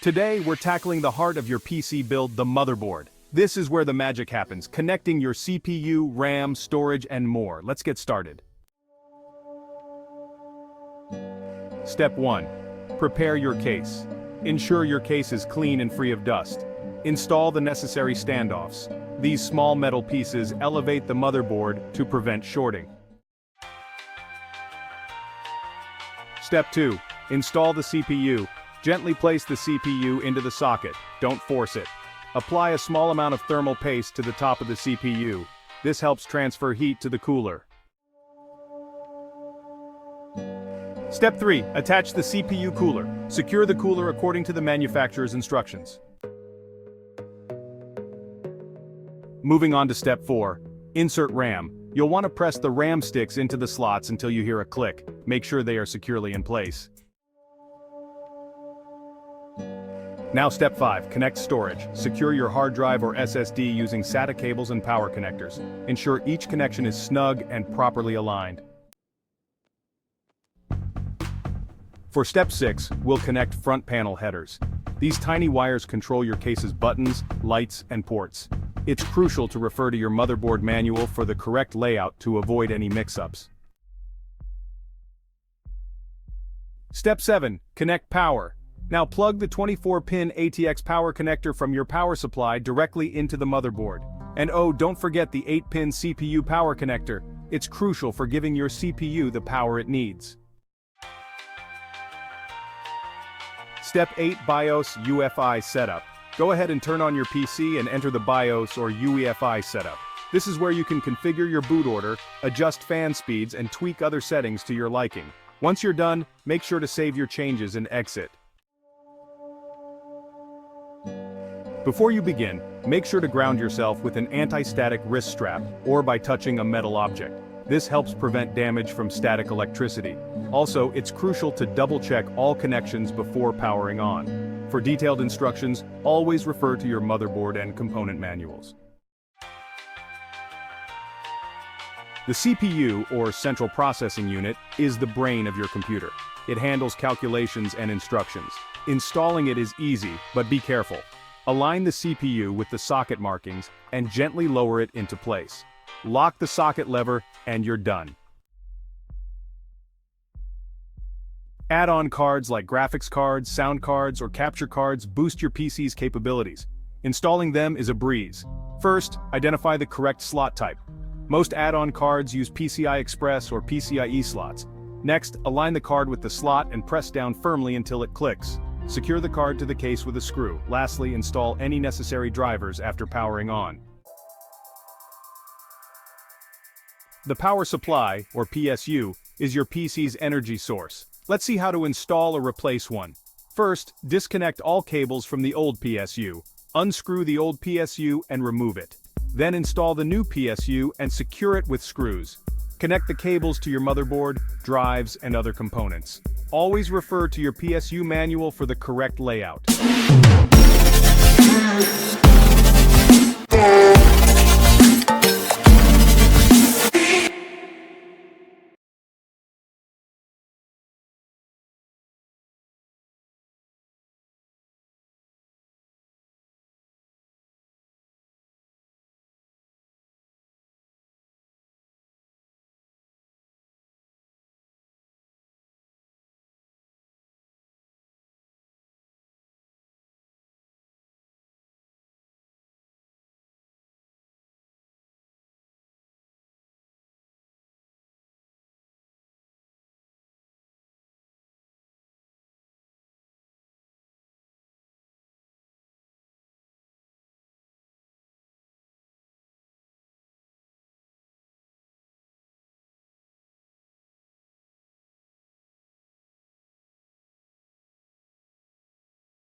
Today, we're tackling the heart of your PC build, the motherboard. This is where the magic happens, connecting your CPU, RAM, storage, and more. Let's get started. Step 1. Prepare your case. Ensure your case is clean and free of dust. Install the necessary standoffs. These small metal pieces elevate the motherboard to prevent shorting. Step 2. Install the CPU. Gently place the CPU into the socket, don't force it. Apply a small amount of thermal paste to the top of the CPU. This helps transfer heat to the cooler. Step 3. Attach the CPU cooler. Secure the cooler according to the manufacturer's instructions. Moving on to Step 4. Insert RAM. You'll want to press the RAM sticks into the slots until you hear a click. Make sure they are securely in place. Now Step 5. Connect storage. Secure your hard drive or SSD using SATA cables and power connectors. Ensure each connection is snug and properly aligned. For Step 6, we'll connect front panel headers. These tiny wires control your case's buttons, lights, and ports. It's crucial to refer to your motherboard manual for the correct layout to avoid any mix-ups. Step 7. Connect power. Now plug the 24-pin ATX power connector from your power supply directly into the motherboard. And oh, don't forget the 8-pin CPU power connector. It's crucial for giving your CPU the power it needs. Step 8. BIOS UEFI setup. Go ahead and turn on your PC and enter the BIOS or UEFI setup. This is where you can configure your boot order, adjust fan speeds, and tweak other settings to your liking. Once you're done, make sure to save your changes and exit. Before you begin, make sure to ground yourself with an anti-static wrist strap or by touching a metal object. This helps prevent damage from static electricity. Also, it's crucial to double-check all connections before powering on. For detailed instructions, always refer to your motherboard and component manuals. The CPU, or Central Processing Unit, is the brain of your computer. It handles calculations and instructions. Installing it is easy, but be careful. Align the CPU with the socket markings and gently lower it into place. Lock the socket lever and you're done. Add-on cards like graphics cards, sound cards, or capture cards boost your PC's capabilities. Installing them is a breeze. First, identify the correct slot type. Most add-on cards use PCI Express or PCIe slots. Next, align the card with the slot and press down firmly until it clicks. Secure the card to the case with a screw. Lastly, install any necessary drivers after powering on. The power supply, or PSU, is your PC's energy source. Let's see how to install or replace one. First, disconnect all cables from the old PSU. Unscrew the old PSU and remove it. Then install the new PSU and secure it with screws. Connect the cables to your motherboard, drives, and other components. Always refer to your PSU manual for the correct layout.